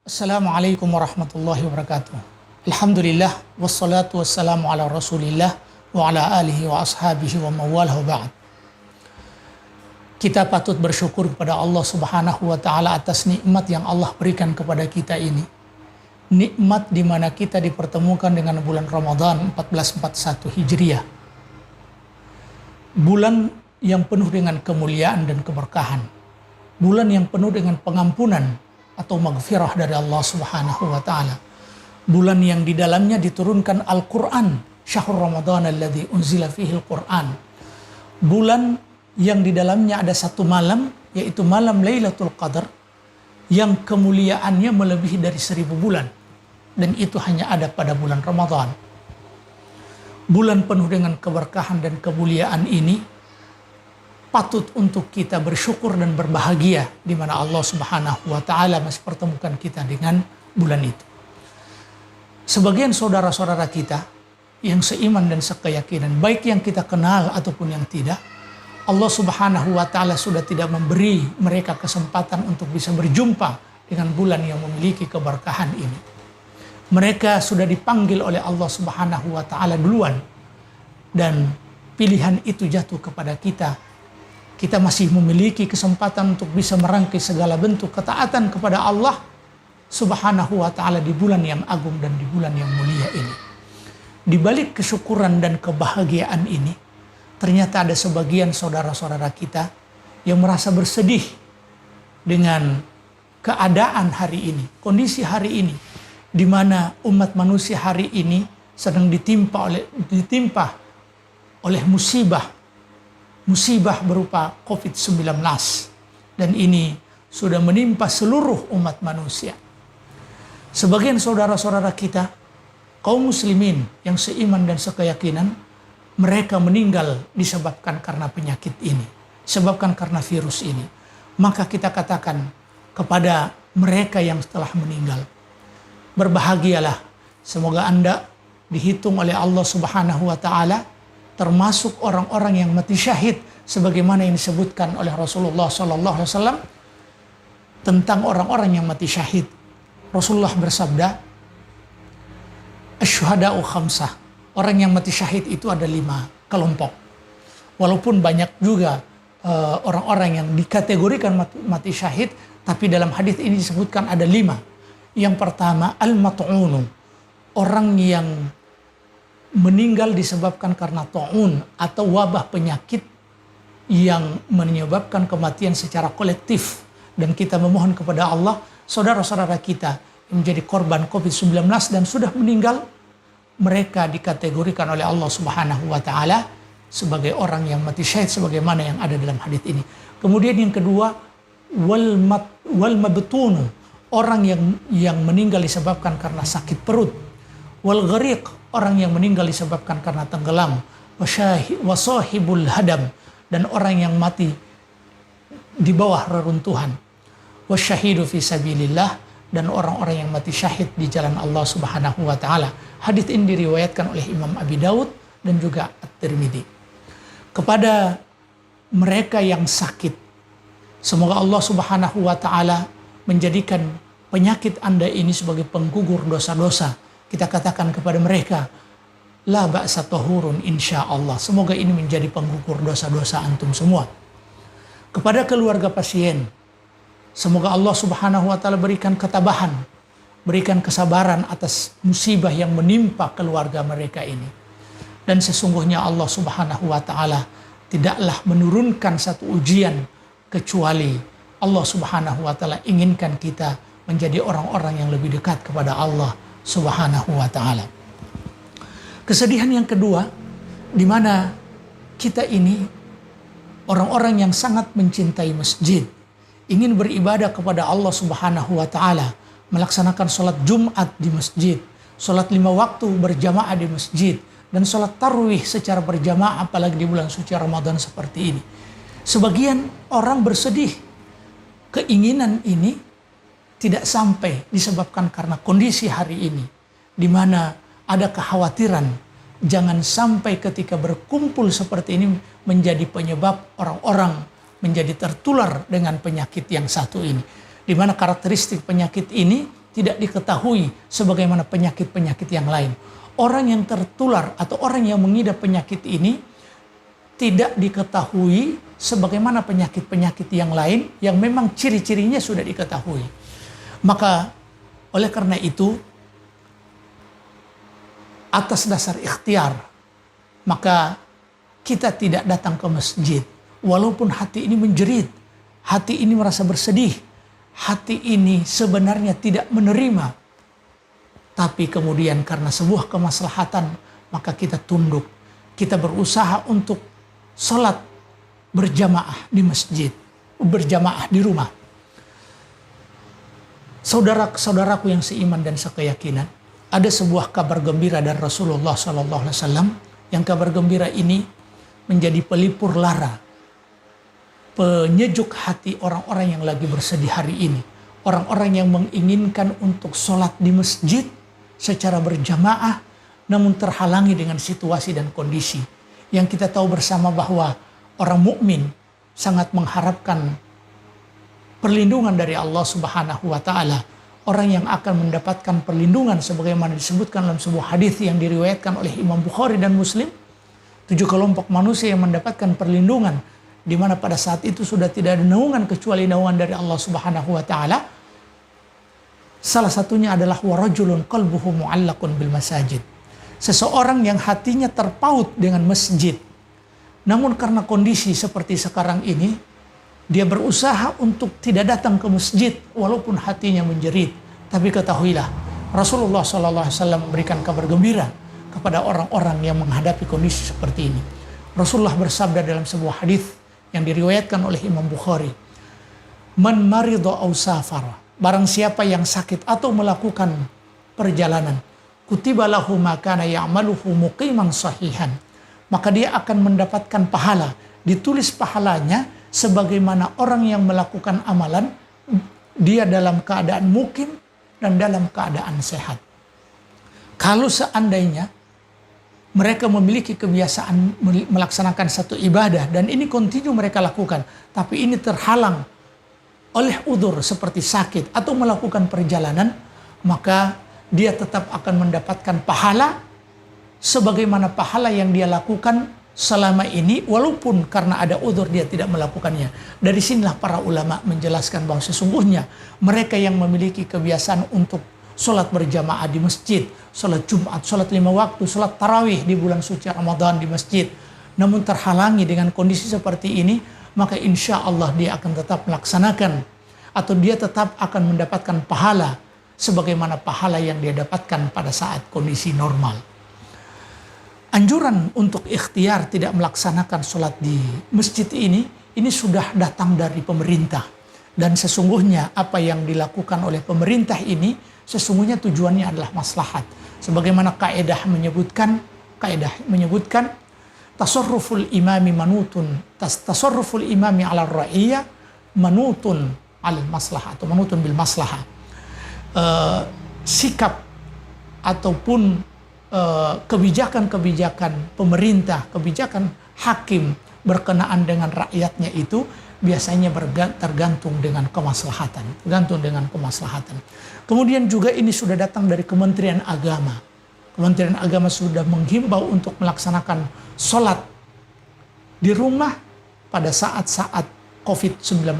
Assalamualaikum warahmatullahi wabarakatuh. Alhamdulillah wassalatu wassalamu ala Rasulillah wa ala alihi wa ashabihi wa mawalah wa ba'd. Kita patut bersyukur kepada Allah Subhanahu wa taala atas nikmat yang Allah berikan kepada kita ini. Nikmat di mana kita dipertemukan dengan bulan Ramadan 1441 Hijriah. Bulan yang penuh dengan kemuliaan dan keberkahan. Bulan yang penuh dengan pengampunan atau maghfirah dari Allah Subhanahu wa taala. Bulan yang di dalamnya diturunkan Al-Qur'an, Syahrul Ramadan alladzi unzila fihi Al-Qur'an. Bulan yang di dalamnya ada satu malam, yaitu malam Lailatul Qadar, yang kemuliaannya melebihi dari 1000 bulan. Dan itu hanya ada pada bulan Ramadan. Bulan penuh dengan keberkahan dan kemuliaan ini patut untuk kita bersyukur dan berbahagia di mana Allah Subhanahu wa taala masih pertemukan kita dengan bulan itu. Sebagian saudara-saudara kita yang seiman dan sekeyakinan, baik yang kita kenal ataupun yang tidak, Allah Subhanahu wa taala sudah tidak memberi mereka kesempatan untuk bisa berjumpa dengan bulan yang memiliki keberkahan ini. Mereka sudah dipanggil oleh Allah Subhanahu wa taala duluan, dan pilihan itu jatuh kepada kita. Kita masih memiliki kesempatan untuk bisa merangkai segala bentuk ketaatan kepada Allah Subhanahu wa taala di bulan yang agung dan di bulan yang mulia ini. Di balik kesyukuran dan kebahagiaan ini, ternyata ada sebagian saudara-saudara kita yang merasa bersedih dengan keadaan hari ini, kondisi hari ini, di mana umat manusia hari ini sedang ditimpa oleh musibah berupa COVID-19, dan ini sudah menimpa seluruh umat manusia. Sebagian saudara-saudara kita, kaum muslimin yang seiman dan sekeyakinan, mereka meninggal disebabkan karena penyakit ini, disebabkan karena virus ini. Maka kita katakan kepada mereka yang telah meninggal, berbahagialah, semoga Anda dihitung oleh Allah Subhanahu wa taala termasuk orang-orang yang mati syahid, sebagaimana yang disebutkan oleh Rasulullah SAW tentang orang-orang yang mati syahid. Rasulullah bersabda, asyhada'u khamsah, orang yang mati syahid itu ada 5 kelompok. Walaupun banyak juga orang-orang yang dikategorikan mati syahid, tapi dalam hadis ini disebutkan ada 5. Yang pertama, al-mat'unu, orang yang meninggal disebabkan karena ta'un atau wabah penyakit yang menyebabkan kematian secara kolektif. Dan kita memohon kepada Allah, saudara-saudara kita yang menjadi korban COVID-19 dan sudah meninggal, mereka dikategorikan oleh Allah Subhanahu wa taala sebagai orang yang mati syahid, sebagaimana yang ada dalam hadis ini. Kemudian yang kedua, wal mabtunu, orang yang meninggal disebabkan karena sakit perut. Wal ghariq, orang yang meninggal disebabkan karena tenggelam. Wasahibul hadam, dan orang yang mati di bawah reruntuhan. Wasyahidu fi sabilillah, dan orang-orang yang mati syahid di jalan Allah Subhanahu wa taala. Hadis ini diriwayatkan oleh Imam Abi Daud dan juga At-Tirmidzi. Kepada mereka yang sakit, semoga Allah Subhanahu wa taala menjadikan penyakit Anda ini sebagai penggugur dosa-dosa. Kita katakan kepada mereka, la ba'sa tahurun insyaallah. Semoga ini menjadi penggugur dosa-dosa antum semua. Kepada keluarga pasien, semoga Allah Subhanahu wa taala berikan ketabahan, berikan kesabaran atas musibah yang menimpa keluarga mereka ini. Dan sesungguhnya Allah Subhanahu wa taala tidaklah menurunkan satu ujian kecuali Allah Subhanahu wa taala inginkan kita menjadi orang-orang yang lebih dekat kepada Allah Subhanahu wa ta'ala. Kesedihan yang kedua, di mana kita ini orang-orang yang sangat mencintai masjid, ingin beribadah kepada Allah Subhanahu wa ta'ala, melaksanakan sholat Jumat di masjid, sholat 5 waktu berjamaah di masjid, dan sholat tarawih secara berjamaah, apalagi di bulan suci Ramadan seperti ini. Sebagian orang bersedih, keinginan ini tidak sampai disebabkan karena kondisi hari ini, di mana ada kekhawatiran jangan sampai ketika berkumpul seperti ini menjadi penyebab orang-orang menjadi tertular dengan penyakit yang satu ini. Di mana karakteristik penyakit ini tidak diketahui sebagaimana penyakit-penyakit yang lain. Orang yang tertular atau orang yang mengidap penyakit ini tidak diketahui sebagaimana penyakit-penyakit yang lain yang memang ciri-cirinya sudah diketahui. Maka oleh karena itu, atas dasar ikhtiar, maka kita tidak datang ke masjid. Walaupun hati ini menjerit, hati ini merasa bersedih, hati ini sebenarnya tidak menerima. Tapi kemudian karena sebuah kemaslahatan, maka kita tunduk. Kita berusaha untuk sholat berjamaah di masjid, berjamaah di rumah. Saudara-saudaraku yang seiman dan sekeyakinan, ada sebuah kabar gembira dari Rasulullah SAW, yang kabar gembira ini menjadi pelipur lara, penyejuk hati orang-orang yang lagi bersedih hari ini. Orang-orang yang menginginkan untuk sholat di masjid secara berjamaah, namun terhalangi dengan situasi dan kondisi. Yang kita tahu bersama bahwa orang mukmin sangat mengharapkan perlindungan dari Allah Subhanahu wa Ta'ala. Orang yang akan mendapatkan perlindungan sebagaimana disebutkan dalam sebuah hadis yang diriwayatkan oleh Imam Bukhari dan Muslim. 7 kelompok manusia yang mendapatkan perlindungan, di mana pada saat itu sudah tidak ada naungan kecuali naungan dari Allah Subhanahu wa Ta'ala. Salah satunya adalah warajulun qalbuhu mu'allaqun bil masajid. Seseorang yang hatinya terpaut dengan masjid. Namun karena kondisi seperti sekarang ini, dia berusaha untuk tidak datang ke masjid walaupun hatinya menjerit. Tapi ketahuilah, Rasulullah SAW memberikan kabar gembira kepada orang-orang yang menghadapi kondisi seperti ini. Rasulullah bersabda dalam sebuah hadis yang diriwayatkan oleh Imam Bukhari, "Man maridha aw safara," barang siapa yang sakit atau melakukan perjalanan, "kutiba lahu ma kana ya'maluhu muqiman sahihan," maka dia akan mendapatkan pahala, ditulis pahalanya sebagaimana orang yang melakukan amalan dia dalam keadaan mukim dan dalam keadaan sehat. Kalau seandainya mereka memiliki kebiasaan melaksanakan satu ibadah dan ini kontinu mereka lakukan, tapi ini terhalang oleh udzur seperti sakit atau melakukan perjalanan, maka dia tetap akan mendapatkan pahala sebagaimana pahala yang dia lakukan selama ini, walaupun karena ada udzur dia tidak melakukannya. Dari sinilah para ulama menjelaskan bahwa sesungguhnya mereka yang memiliki kebiasaan untuk sholat berjamaah di masjid, sholat Jumat, sholat 5 waktu, sholat tarawih di bulan suci Ramadan di masjid, namun terhalangi dengan kondisi seperti ini, maka insya Allah dia akan tetap melaksanakan atau dia tetap akan mendapatkan pahala sebagaimana pahala yang dia dapatkan pada saat kondisi normal. Anjuran untuk ikhtiar tidak melaksanakan sholat di masjid ini sudah datang dari pemerintah. Dan sesungguhnya apa yang dilakukan oleh pemerintah ini sesungguhnya tujuannya adalah maslahat. Sebagaimana kaidah menyebutkan tasarruful imami manutun, tasarruful imami ala ra'iyah manutun al maslahah atau manutun bil maslahah. Sikap ataupun kebijakan-kebijakan pemerintah, kebijakan hakim berkenaan dengan rakyatnya itu biasanya tergantung dengan kemaslahatan, Kemudian juga ini sudah datang dari Kementerian Agama. Kementerian Agama sudah menghimbau untuk melaksanakan sholat di rumah pada saat-saat COVID-19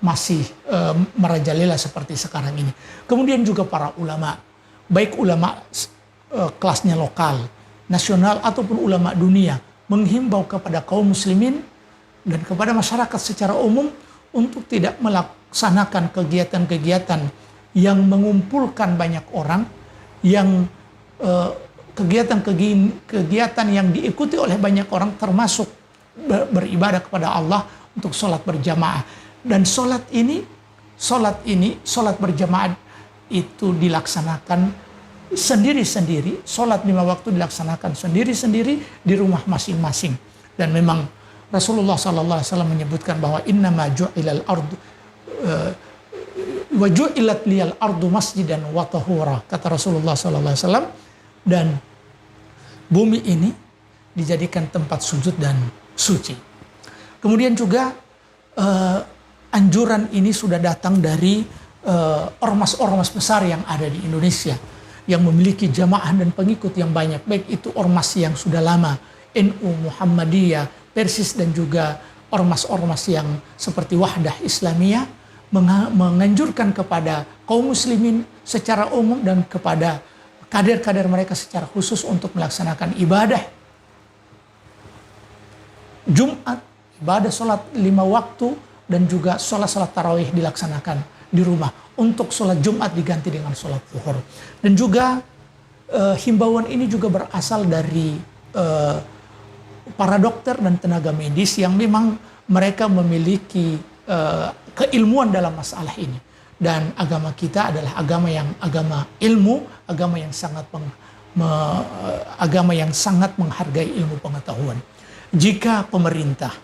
masih merajalela seperti sekarang ini. Kemudian juga para ulama, baik ulama kelasnya lokal, nasional ataupun ulama dunia, menghimbau kepada kaum muslimin dan kepada masyarakat secara umum untuk tidak melaksanakan kegiatan-kegiatan yang mengumpulkan banyak orang, yang kegiatan yang diikuti oleh banyak orang, termasuk beribadah kepada Allah untuk sholat berjamaah. Dan sholat berjamaah itu dilaksanakan sendiri-sendiri, sholat 5 waktu dilaksanakan sendiri-sendiri di rumah masing-masing. Dan memang Rasulullah SAW menyebutkan bahwa innama ju'ilal ardu wa ju'ilat liyal ardu masjidan wa tahura, kata Rasulullah SAW, dan bumi ini dijadikan tempat sujud dan suci. Kemudian juga anjuran ini sudah datang dari ormas-ormas besar yang ada di Indonesia yang memiliki jamaah dan pengikut yang banyak, baik itu ormas yang sudah lama, NU, Muhammadiyah, Persis, dan juga ormas-ormas yang seperti Wahdah Islamiyah, menganjurkan kepada kaum muslimin secara umum dan kepada kader-kader mereka secara khusus untuk melaksanakan ibadah Jumat, ibadah sholat 5 waktu, dan juga sholat tarawih dilaksanakan di rumah. Untuk sholat Jumat diganti dengan sholat zuhur. Dan juga himbauan ini juga berasal dari para dokter dan tenaga medis yang memang mereka memiliki keilmuan dalam masalah ini. Dan agama kita adalah agama ilmu, agama yang sangat menghargai ilmu pengetahuan. Jika pemerintah,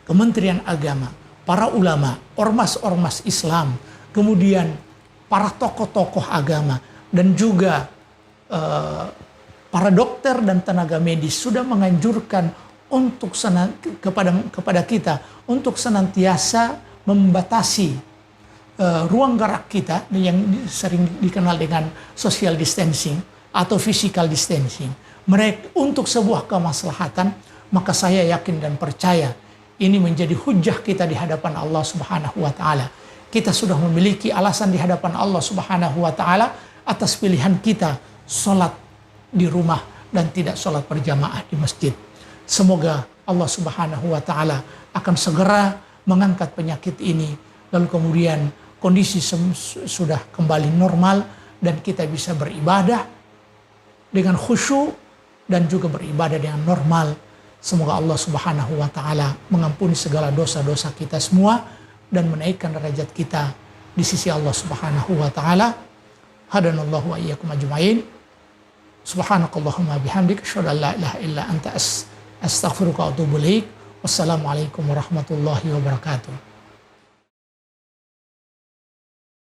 Kementerian Agama, para ulama, ormas-ormas Islam, kemudian para tokoh-tokoh agama, dan juga para dokter dan tenaga medis sudah menganjurkan untuk kepada kita untuk senantiasa membatasi ruang gerak kita yang sering dikenal dengan social distancing atau physical distancing. Mereka untuk sebuah kemaslahatan, maka saya yakin dan percaya ini menjadi hujah kita di hadapan Allah Subhanahu wa taala. Kita sudah memiliki alasan di hadapan Allah Subhanahu wa taala atas pilihan kita sholat di rumah dan tidak sholat berjamaah di masjid. Semoga Allah Subhanahu wa taala akan segera mengangkat penyakit ini, lalu kemudian kondisi sudah kembali normal dan kita bisa beribadah dengan khusyuk dan juga beribadah dengan normal. Semoga Allah Subhanahu wa taala mengampuni segala dosa-dosa kita semua dan menaikkan derajat kita di sisi Allah Subhanahu wa taala. Hadanallahu wa iyyakum ajmain. Subhanakallahumma bihamdika asyhadu an la ilaha illa anta astaghfiruka wa atubu ilaik. Wassalamualaikum warahmatullahi wabarakatuh.